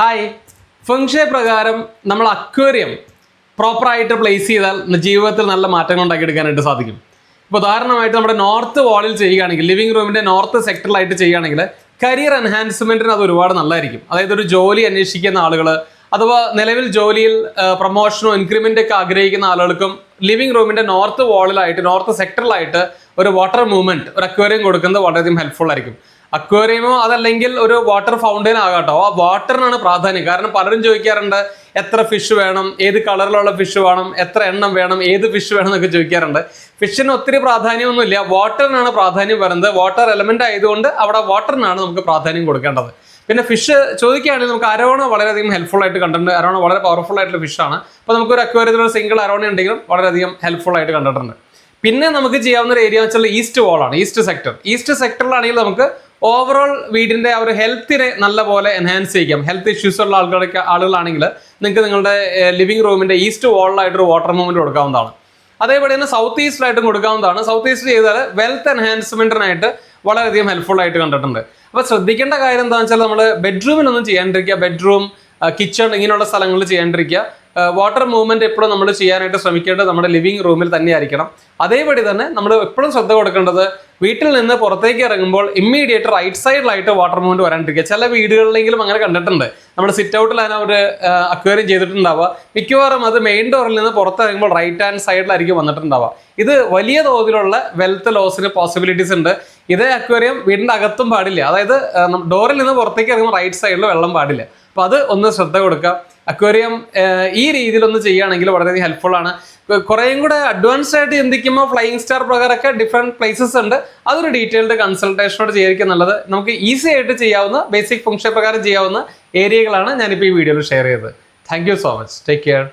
Hi, ഫെങ്ഷെ പ്രകാരം നമ്മൾ aquarium പ്രോപ്പറായിട്ട് പ്ലേസ് ചെയ്താൽ ജീവിതത്തിൽ നല്ല മാറ്റങ്ങൾ ഉണ്ടാക്കിയെടുക്കാനായിട്ട് സാധിക്കും. ഇപ്പോൾ ഉദാഹരണമായിട്ട് നമ്മുടെ നോർത്ത് വാളിൽ ചെയ്യുകയാണെങ്കിൽ, ലിവിംഗ് റൂമിൻ്റെ നോർത്ത് സെക്ടറിലായിട്ട് ചെയ്യുകയാണെങ്കിൽ കരിയർ എൻഹാൻസ്മെൻറ്റിന് അത് ഒരുപാട് നല്ലതായിരിക്കും. അതായത് ഒരു ജോലി അന്വേഷിക്കുന്ന ആളുകൾ അഥവാ നിലവിൽ ജോലിയിൽ പ്രൊമോഷനോ ഇൻക്രിമെൻ്റ് ഒക്കെ ആഗ്രഹിക്കുന്ന ആളുകൾക്കും ലിവിംഗ് റൂമിൻ്റെ നോർത്ത് വാളിലായിട്ട് നോർത്ത് സെക്ടറിലായിട്ട് ഒരു വാട്ടർ മൂവ്മെൻറ്റ്, ഒരു അക്വേറിയം കൊടുക്കുന്നത് വളരെയധികം ഹെൽപ്ഫുൾ ആയിരിക്കും. അക്വേറിയമോ അതല്ലെങ്കിൽ ഒരു വാട്ടർ ഫൗണ്ടൈൻ ആകാട്ടോ, ആ വാട്ടറിനാണ് പ്രാധാന്യം. കാരണം പലരും ചോദിക്കാറുണ്ട് എത്ര ഫിഷ് വേണം, ഏത് കളറിലുള്ള ഫിഷ് വേണം, എത്ര എണ്ണം വേണം, ഏത് ഫിഷ് വേണം എന്നൊക്കെ ചോദിക്കാറുണ്ട്. ഫിഷിന് ഒത്തിരി പ്രാധാന്യമൊന്നുമില്ല, വാട്ടറിനാണ് പ്രാധാന്യം വരുന്നത്. വാട്ടർ എലമെന്റ് ആയതുകൊണ്ട് അവിടെ വാട്ടറിനാണ് നമുക്ക് പ്രാധാന്യം കൊടുക്കേണ്ടത്. പിന്നെ ഫിഷ് ചോദിക്കുകയാണെങ്കിൽ നമുക്ക് അരോണ വളരെയധികം ഹെൽപ്ഫുൾ ആയിട്ട് കണ്ടിട്ടുണ്ട്. അരോണ വളരെ പവർഫുൾ ആയിട്ടുള്ള ഫിഷാണ്. അപ്പോൾ നമുക്കൊരു അക്വേറിയത്തിലൊരു സിംഗിൾ അരോണ ഉണ്ടെങ്കിലും വളരെയധികം ഹെൽപ്ഫുൾ ആയിട്ട് കണ്ടിട്ടുണ്ട്. പിന്നെ നമുക്ക് ചെയ്യാവുന്ന ഒരു ഏരിയ വെച്ചാൽ ഈസ്റ്റ് വാളാണ്, ഈസ്റ്റ് സെക്ടർ. ഈസ്റ്റ് സെക്ടറിലാണെങ്കിൽ നമുക്ക് ഓവറോൾ വീടിൻ്റെ ആ ഒരു ഹെൽത്തിനെ നല്ലപോലെ എൻഹാൻസ് ചെയ്യാം. ഹെൽത്ത് ഇഷ്യൂസ് ഉള്ള ആളുകളാണെങ്കിൽ നിങ്ങൾക്ക് നിങ്ങളുടെ ലിവിംഗ് റൂമിൻ്റെ ഈസ്റ്റ് വാളിലായിട്ടൊരു വാട്ടർ മൂവ്മെൻറ്റ് കൊടുക്കാവുന്നതാണ്. അതേപോലെ തന്നെ സൗത്ത് ഈസ്റ്റിലായിട്ടും കൊടുക്കാവുന്നതാണ്. സൗത്ത് ഈസ്റ്റ് ചെയ്താൽ വെൽത്ത് എൻഹാൻസ്മെൻറ്റിനായിട്ട് വളരെയധികം ഹെൽപ്ഫുൾ ആയിട്ട് കണ്ടിട്ടുണ്ട്. അപ്പോൾ ശ്രദ്ധിക്കേണ്ട കാര്യം എന്താണെന്ന് വെച്ചാൽ നമ്മൾ ബെഡ്റൂമിലൊന്നും ചെയ്യാണ്ടിരിക്കുക, ബെഡ്റൂം, കിച്ചൺ ഇങ്ങനെയുള്ള സ്ഥലങ്ങളിൽ ചെയ്യാണ്ടിരിക്കുക. വാട്ടർ മൂവ്മെൻറ്റ് എപ്പോഴും നമ്മൾ ചെയ്യാനായിട്ട് ശ്രമിക്കേണ്ടത് നമ്മുടെ ലിവിംഗ് റൂമിൽ തന്നെ ആയിരിക്കണം. അതേപടി തന്നെ നമ്മൾ എപ്പോഴും ശ്രദ്ധ കൊടുക്കേണ്ടത് വീട്ടിൽ നിന്ന് പുറത്തേക്ക് ഇറങ്ങുമ്പോൾ ഇമ്മീഡിയറ്റ് റൈറ്റ് സൈഡിലായിട്ട് വാട്ടർ മൂവ്മെൻറ്റ് വരാണ്ടിരിക്കുക. ചില വീടുകളിലെങ്കിലും അങ്ങനെ കണ്ടിട്ടുണ്ട്. നമ്മുടെ സിറ്റ് ഔട്ടിലാണ് ഒരു അക്വേറിയം ചെയ്തിട്ടുണ്ടാവുക. മിക്കവാറും അത് മെയിൻ ഡോറിൽ നിന്ന് പുറത്തിറങ്ങുമ്പോൾ റൈറ്റ് ഹാൻഡ് സൈഡിലായിരിക്കും വന്നിട്ടുണ്ടാവുക. ഇത് വലിയ തോതിലുള്ള വെൽത്ത് ലോസിന് പോസിബിലിറ്റീസ് ഉണ്ട്. ഇതേ അക്വേറിയം വീടിൻ്റെ അകത്തും പാടില്ല. അതായത് ഡോറിൽ നിന്ന് പുറത്തേക്ക് ഇറങ്ങുമ്പോൾ റൈറ്റ് സൈഡിൽ വെള്ളം പാടില്ല. അപ്പോൾ അത് ഒന്ന് ശ്രദ്ധ കൊടുക്കുക. അക്വേറിയം ഈ രീതിയിലൊന്ന് ചെയ്യുകയാണെങ്കിൽ വളരെയധികം ഹെൽപ്ഫുൾ ആണ്. കുറേയും കൂടെ അഡ്വാൻസ്ഡ് ആയിട്ട് ചിന്തിക്കുമ്പോൾ ഫ്ലൈയിങ് സ്റ്റാർ പ്രകാരമൊക്കെ ഡിഫറെൻറ്റ് പ്ലേസസ് ഉണ്ട്. അതൊരു ഡീറ്റെയിൽഡ് കൺസൾട്ടേഷനോട് ചെയ്യായിരിക്കും നല്ലത്. നമുക്ക് ഈസി ആയിട്ട് ചെയ്യാവുന്ന ബേസിക് ഫംഗ്ഷൻ പ്രകാരം ചെയ്യാവുന്ന ഏരിയകളാണ് ഞാനിപ്പോൾ ഈ വീഡിയോയിൽ ഷെയർ ചെയ്തത്. Thank you so much. Take care.